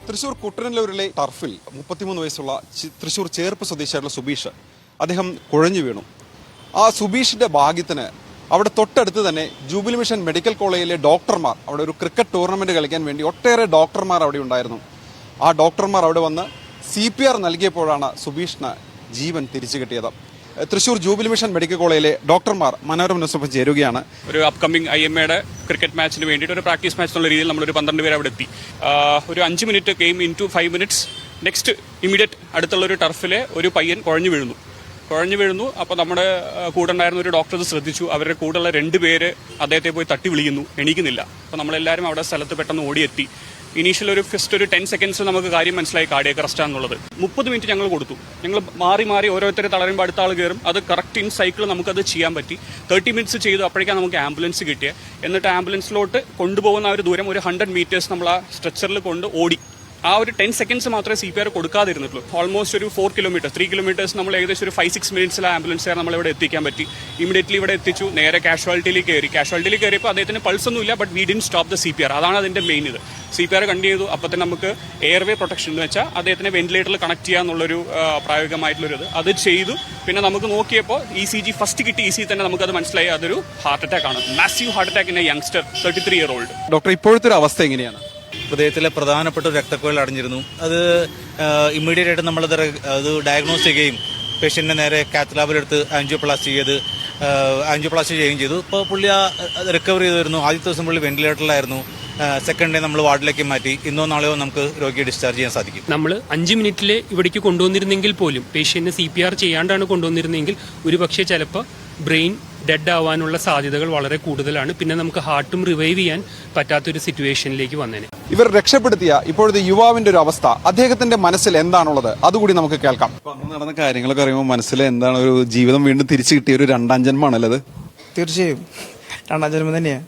തൃശൂർ കുട്ടനല്ലൂരിലെ ടർഫിൽ 33 വയസ്സുള്ള തൃശൂർ ചേർപ്പ് സ്വദേശിയായിട്ടുള്ള സുബീഷ് അദ്ദേഹം കുഴഞ്ഞു വീണു. ആ സുബീഷിന്റെ ഭാഗ്യത്തിന് അവിടെ തൊട്ടടുത്ത് തന്നെ ജൂബിലി മിഷൻ മെഡിക്കൽ കോളേജിലെ ഡോക്ടർമാർ, അവിടെ ഒരു ക്രിക്കറ്റ് ടൂർണമെന്റ് കളിക്കാൻ വേണ്ടി ഒട്ടേറെ ഡോക്ടർമാർ അവിടെ ഉണ്ടായിരുന്നു. ആ ഡോക്ടർമാർ അവിടെ വന്ന് CPR നൽകിയപ്പോഴാണ് സുബീഷിന് ജീവൻ തിരിച്ചു കിട്ടിയത്. തൃശൂർ ജൂബിലി മിഷൻ മെഡിക്കൽ കോളേജിലെ ഡോക്ടർമാർ മനോരമ ന്യൂസിനൊപ്പം ചേരുകയാണ്. ഒരു അപ്കമിംഗ് IMAയുടെ ക്രിക്കറ്റ് മാച്ചിന് വേണ്ടിയിട്ട് ഒരു പ്രാക്ടീസ് മാച്ച് എന്നുള്ള രീതിയിൽ നമ്മളൊരു 12 പേര് അവിടെ എത്തി. ഒരു 5 minute game in to 5 minutes next immediate അടുത്തുള്ള ഒരു ടർഫിലെ ഒരു പയ്യൻ കുഴഞ്ഞു വീഴുന്നു. അപ്പോൾ നമ്മുടെ കൂടെ ഉണ്ടായിരുന്ന ഒരു ഡോക്ടർ ശ്രദ്ധിച്ചു. അവരുടെ കൂടെയുള്ള 2 പേര് അദ്ദേഹത്തെ പോയി തട്ടി വിളിക്കുന്നു, എണീക്കുന്നില്ല. അപ്പോൾ നമ്മളെല്ലാവരും അവിടെ സ്ഥലത്ത് പെട്ടെന്ന് ഓടിയെത്തി. ഇനീഷ്യൽ ഒരു 10 സെക്കൻഡ്സ് നമുക്ക് കാര്യം മനസ്സിലായി കാർഡിയക് അറസ്റ്റ് ആണെന്നുള്ളത്. 30 മിനിറ്റ് ഞങ്ങൾ കൊടുത്തു. ഞങ്ങൾ മാറി ഓരോരുത്തരെ തളരുമ്പോൾ അടുത്ത ആൾ കയറും. അത് കറക്റ്റ് ഇൻ സൈക്കിൾ നമുക്കത് ചെയ്യാൻ പറ്റി. 30 മിനിറ്റ്സ് ചെയ്തു. അപ്പോഴേക്കാണ് നമുക്ക് ആംബുലൻസ് കിട്ടിയത്. എന്നിട്ട് ആംബുലൻസിലോട്ട് കൊണ്ടുപോകുന്ന ഒരു ദൂരം ഒരു 100 മീറ്റേഴ്സ് നമ്മൾ ആ സ്ട്രെച്ചറിൽ കൊണ്ട് ഓടി. ആ ഒരു 10 സെക്കൻഡ്സ് മാത്രമേ CPR കൊടുക്കാതിരുന്നുള്ളൂ. ഓൾമോസ്റ്റ് ഒരു 4 കിലോമീറ്റർ 3 കിലോമീറ്റേഴ്സ് നമ്മൾ ഏകദേശം ഒരു 5-6 മിനിറ്റ്സിൽ ആംബുലൻസുകാർ നമ്മളിവിടെ എത്തിക്കാൻ പറ്റി. ഇമീഡിയറ്റ്ലി ഇവിടെ എത്തിച്ചു. നേരെ കാഷ്വാലിറ്റിയിൽ കയറിയപ്പോൾ അദ്ദേഹത്തിന് പൾസ് ഒന്നുമില്ല. But we didn't stop the CPR. അതാണ് അതിന്റെ മെയിൻ ഇത്. CPR കണ്ടിന്യൂ ചെയ്തു. അപ്പോൾ തന്നെ നമുക്ക് എയർവേ പ്രൊട്ടക്ഷൻ എന്ന് വെച്ചാൽ അദ്ദേഹത്തിനെ വെന്റിലേറ്ററിൽ കണക്ട് ചെയ്യാന്നുള്ളൊരു പ്രായോഗികമായിട്ടുള്ളൊരു ഇത് അത് ചെയ്തു. പിന്നെ നമുക്ക് നോക്കിയപ്പോൾ ECG ഫസ്റ്റ് കിട്ടി. ECG തന്നെ നമുക്കത് മനസ്സിലായി അതൊരു ഹാർട്ട് അറ്റാക്ക് ആണ്. Massive heart attack in A youngster 33 year old. Doctor, ഇപ്പോഴത്തെ ഒരു അവസ്ഥ എങ്ങനെയാണ്? ഹൃദയത്തിലെ പ്രധാനപ്പെട്ട ഒരു രക്തക്കുഴൽ അടഞ്ഞിരുന്നു. അത് ഇമ്മീഡിയറ്റ് ആയിട്ട് നമ്മളത് ഡയഗ്നോസ് ചെയ്യുകയും പേഷ്യന്റിനെ നേരെ കാത്ത് ലാബിലെടുത്ത് ആൻജിയോപ്ലാസ്റ്റി ചെയ്യുകയും ചെയ്തു. ഇപ്പോൾ പുള്ളി റിക്കവർ ചെയ്ത് വരുന്നു. ആദ്യത്തെ ദിവസം പുള്ളി വെന്റിലേറ്ററിലായിരുന്നു. സെക്കൻഡ് ഡേ നമ്മൾ വാർഡിലേക്ക് മാറ്റി. ഇന്നോ നാളെയോ നമുക്ക് രോഗിയെ ഡിസ്ചാർജ് ചെയ്യാൻ സാധിക്കും. നമ്മൾ 5 മിനിറ്റിൽ ഇവിടേക്ക് കൊണ്ടുവന്നിരുന്നെങ്കിൽ പോലും പേഷ്യന്റിന് CPR ചെയ്യാണ്ടാണ് കൊണ്ടുവന്നിരുന്നെങ്കിൽ ഒരുപക്ഷെ ചിലപ്പോൾ ബ്രെയിൻ ഡെഡ് ആവാനുള്ള സാധ്യതകൾ വളരെ കൂടുതലാണ്. പിന്നെ നമുക്ക് ഹാർട്ടും റിവൈവ് ചെയ്യാൻ പറ്റാത്തൊരു സിറ്റുവേഷനിലേക്ക് വന്നേനെ. ഇവർ രക്ഷപ്പെടുത്തിയ ഇപ്പോഴത്തെ യുവാവിന്റെ ഒരു അവസ്ഥ, അദ്ദേഹത്തിന്റെ മനസ്സിൽ എന്താണുള്ളത് അതുകൂടി നമുക്ക് കേൾക്കാം. അന്ന് നടന്ന കാര്യങ്ങളൊക്കെ അറിയുമ്പോൾ മനസ്സിൽ എന്താണ്, ഒരു ജീവിതം വീണ്ടും തിരിച്ചു കിട്ടിയ ഒരു 2ാം ജന്മമാണല്ലോ അത്? തീർച്ചയായും 2ാം ജന്മം തന്നെയാണ്.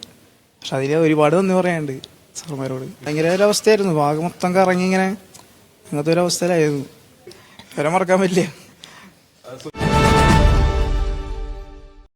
പക്ഷെ അതിൽ ഒരുപാട് നന്ദി പറയാനുണ്ട് സാർമാരോട്. ഭയങ്കര ഒരു അവസ്ഥയായിരുന്നു. ഭാഗം മൊത്തം കറങ്ങി ഇങ്ങനെ അങ്ങനത്തെ ഒരു അവസ്ഥയിലായിരുന്നു. വരെ മറക്കാൻ പറ്റില്ല.